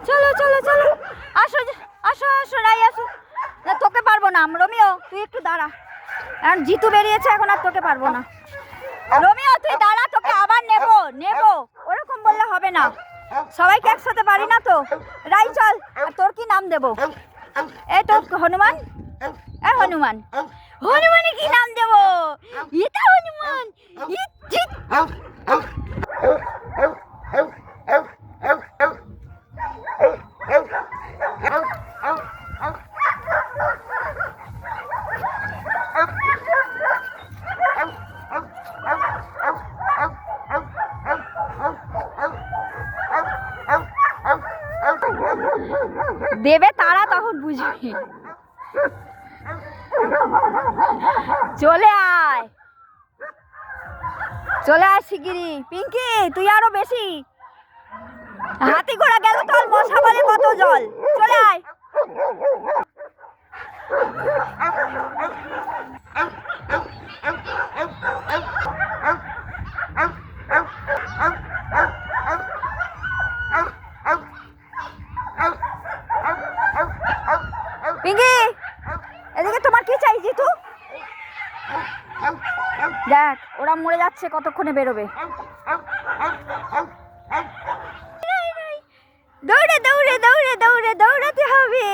চলো চলো চলো, আসো আসো আসো রাই আসো। না তোকে পারবো না রোমিও, তুই একটু দাঁড়া, এখন জিতু বেরিয়েছে, এখন আর তোকে পারবো না। রোমিও তুই দাঁড়া, তোকে আবার নেবো নেবো, ওরকম বললে হবে না, সবাইকে একসাথে পারি না তো। রাই চল, আর তোর কি নাম দেবো? এই তো হনুমান, এ হনুমান, হনুমানে কি নাম দেবো? এটা হনুমান, দেবে তারা তখন বুঝবি। চলে আয় চলে আয় শিগগিরি। পিঙ্কি তুই আরো বেশি, হাতি ঘোড়া গেল তোর মশা বলে কত জল। চলে আয়। পিঙ্কি এদিকে, তোমার কি চাই জিতু? দেখ ওরা মরে যাচ্ছে, কতক্ষণে বেরোবে। দৌড়ে দৌড়ে দৌড়ে দৌড়ে দৌড়াতে হবে।